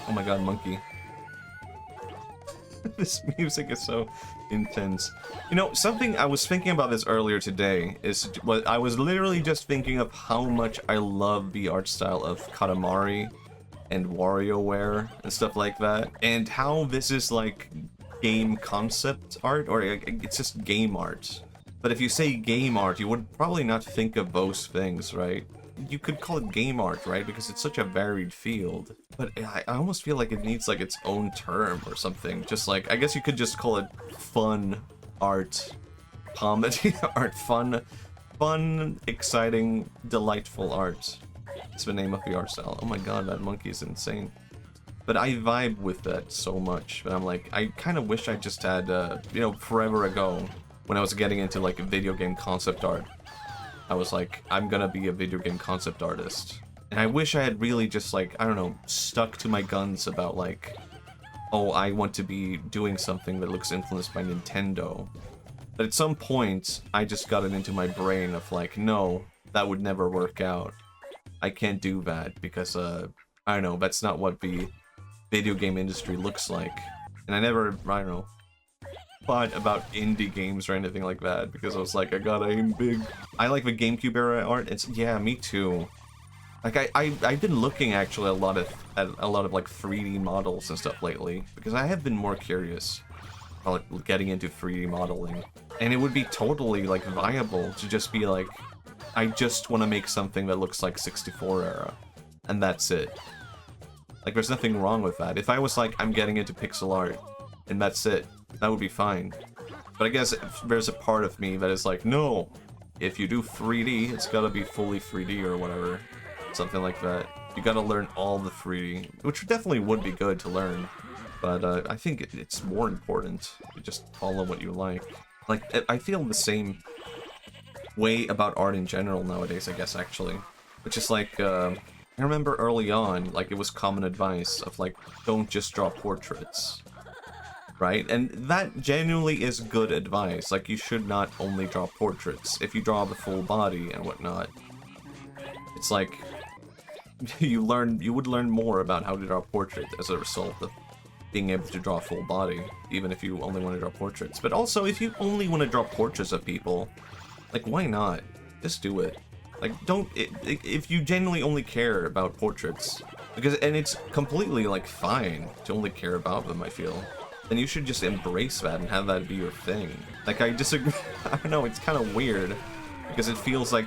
Oh my god, monkey. This music is so intense. You know, something I was thinking about this earlier today is what I was literally just thinking of how much I love the art style of Katamari and WarioWare and stuff like that, and how this is like game concept art, or it's just game art. But if you say game art, you would probably not think of those things, right? You could call it game art, right? Because it's such a varied field. But I almost feel like it needs like its own term or something. Just like, I guess you could just call it fun art, comedy art, fun, exciting, delightful art. It's the name of the art style. Oh my god, that monkey is insane. But I vibe with that so much. But I'm like, I kind of wish I just had, you know, forever ago, when I was getting into like video game concept art, I was like, I'm gonna be a video game concept artist. And I wish I had really just like, I don't know, stuck to my guns about like, oh, I want to be doing something that looks influenced by Nintendo. But at some point, I just got it into my brain of like, no, that would never work out. I can't do that because, I don't know, that's not what the video game industry looks like. And I never, I don't know, thought about indie games or anything like that because I was like, I gotta aim big. I like the GameCube era art. It's, yeah, me too. Like I've been looking actually at a lot of like 3D models and stuff lately because I have been more curious about like, getting into 3D modeling, and it would be totally like viable to just be like, I just want to make something that looks like 64 era, and that's it. Like there's nothing wrong with that. If I was like, I'm getting into pixel art, and that's it, that would be fine. But I guess there's a part of me that is like, no, if you do 3D, it's gotta be fully 3D or whatever. Something like that. You gotta learn all the 3D, which definitely would be good to learn. But I think it's more important to just follow what you like. Like, I feel the same way about art in general nowadays, I guess, actually. Which is like, I remember early on, like, it was common advice of like, don't just draw portraits. Right? And that genuinely is good advice. Like, you should not only draw portraits. If you draw the full body and whatnot, it's like you would learn more about how to draw a portrait as a result of being able to draw a full body, even if you only want to draw portraits. But also, if you only want to draw portraits of people, like, why not? Just do it. Like, if you genuinely only care about portraits, and it's completely, like, fine to only care about them, I feel, then you should just embrace that and have that be your thing. Like, I disagree. I don't know, it's kind of weird, because it feels like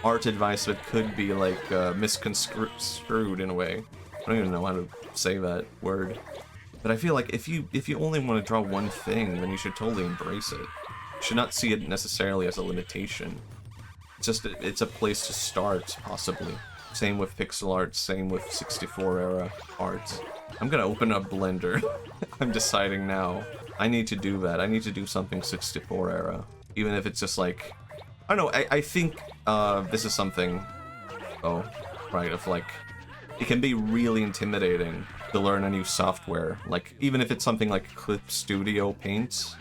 art advice that could be, like, misconstrued in a way. I don't even know how to say that word. But I feel like if you only want to draw one thing, then you should totally embrace it. You should not see it necessarily as a limitation. It's a place to start, possibly. Same with pixel art, same with 64 era art. I'm gonna open up Blender. I'm deciding now. I need to do that. I need to do something 64 era. Even if it's just like, I don't know, I think this is something, oh, right, of like, it can be really intimidating to learn a new software. Like, even if it's something like Clip Studio Paint,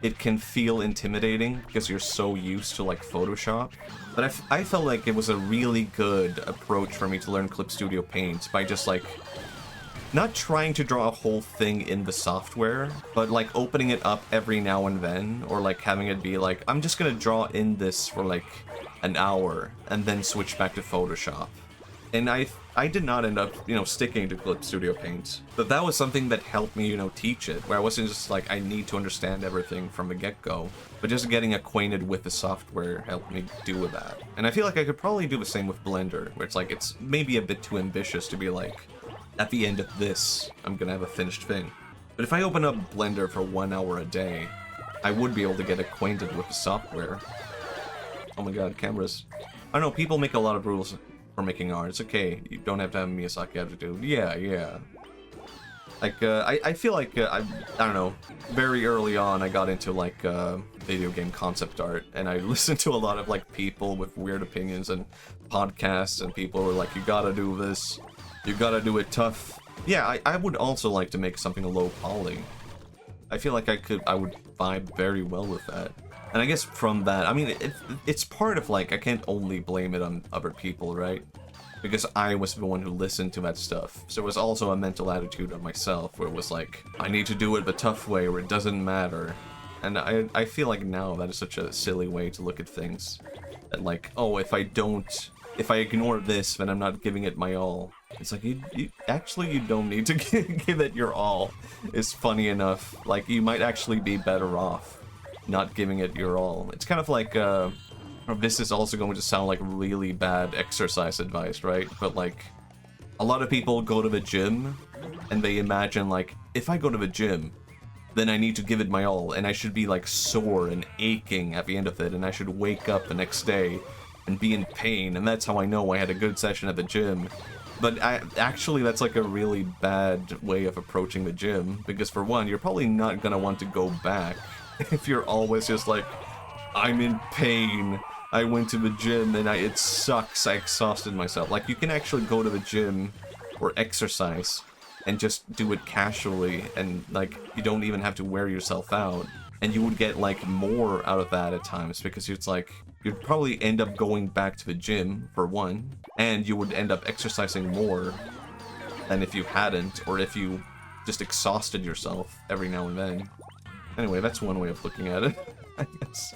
it can feel intimidating because you're so used to like Photoshop. But I felt like it was a really good approach for me to learn Clip Studio Paint by just like, not trying to draw a whole thing in the software, but like opening it up every now and then, or like having it be like, I'm just gonna draw in this for like an hour and then switch back to Photoshop. And I did not end up, you know, sticking to Clip Studio Paint, but that was something that helped me, you know, teach it, where I wasn't just like, I need to understand everything from the get-go, but just getting acquainted with the software helped me do that. And I feel like I could probably do the same with Blender, where it's like, it's maybe a bit too ambitious to be like, at the end of this, I'm gonna have a finished thing. But if I open up Blender for 1 hour a day, I would be able to get acquainted with the software. Oh my god, cameras. I know, people make a lot of rules for making art. It's okay, you don't have to have Miyazaki attitude. Yeah. Like, I feel like, I don't know, very early on I got into, like, video game concept art, and I listened to a lot of, like, people with weird opinions and podcasts, and people were like, you gotta do this, you gotta do it tough. Yeah, I would also like to make something low poly. I feel like I would vibe very well with that. And I guess from that, I mean, it's part of, like, I can't only blame it on other people, right? because I was the one who listened to that stuff. So it was also a mental attitude of myself where it was like, I need to do it the tough way where it doesn't matter. And I feel like now that is such a silly way to look at things. That like, oh, if I ignore this, then I'm not giving it my all. It's like, actually, you don't need to give it your all. It's funny enough. Like, you might actually be better off not giving it your all. It's kind of like, this is also going to sound like really bad exercise advice, right? But like, a lot of people go to the gym, and they imagine like, if I go to the gym, then I need to give it my all, and I should be like sore and aching at the end of it, and I should wake up the next day and be in pain, and that's how I know I had a good session at the gym. But actually, that's like a really bad way of approaching the gym, because for one, you're probably not gonna want to go back if you're always just like, I'm in pain, I went to the gym and it sucks, I exhausted myself. Like, you can actually go to the gym or exercise and just do it casually, and like, you don't even have to wear yourself out. And you would get like more out of that at times, because it's like, you'd probably end up going back to the gym, for one, and you would end up exercising more than if you hadn't, or if you just exhausted yourself every now and then. Anyway, that's one way of looking at it, I guess.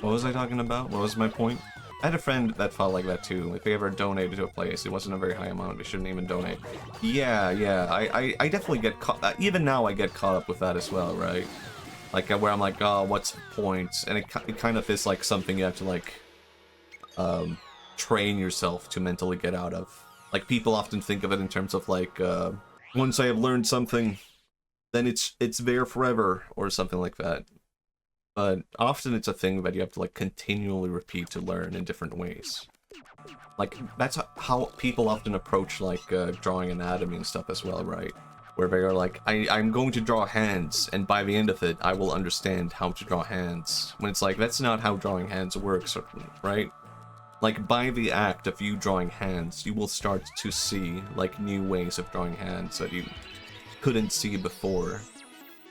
What was I talking about? What was my point? I had a friend that felt like that too. If they ever donated to a place, it wasn't a very high amount, they shouldn't even donate. Yeah, I definitely get caught, even now I get caught up with that as well, right? Like, where I'm like, oh, what's the point? And it kind of is like something you have to like, train yourself to mentally get out of. Like, people often think of it in terms of like, once I have learned something, then it's there forever, or something like that. But often it's a thing that you have to like continually repeat to learn in different ways. Like, that's how people often approach like drawing anatomy and stuff as well, right? Where they are like, I'm going to draw hands, and by the end of it, I will understand how to draw hands. When it's like, that's not how drawing hands works, right? Like, by the act of you drawing hands, you will start to see like new ways of drawing hands that you couldn't see before,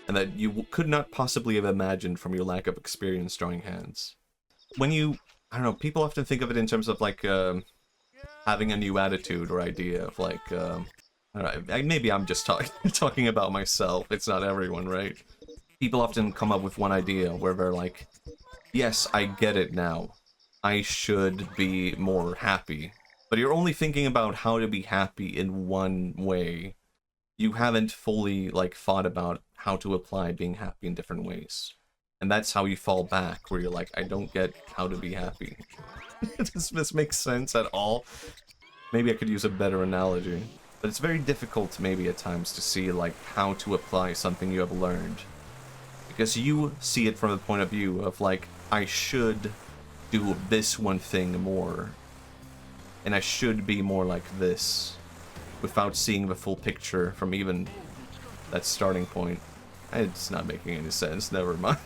and that you could not possibly have imagined from your lack of experience drawing hands. When you, I don't know, people often think of it in terms of like having a new attitude or idea of like, I don't know, maybe I'm just talking about myself, it's not everyone, right? People often come up with one idea where they're like, yes, I get it now, I should be more happy. But you're only thinking about how to be happy in one way. You haven't fully like thought about how to apply being happy in different ways. And that's how you fall back, where you're like, I don't get how to be happy. Does this make sense at all? Maybe I could use a better analogy. But it's very difficult maybe at times to see like how to apply something you have learned. Because you see it from the point of view of like, I should do this one thing more. And I should be more like this. Without seeing the full picture from even that starting point. It's not making any sense, never mind.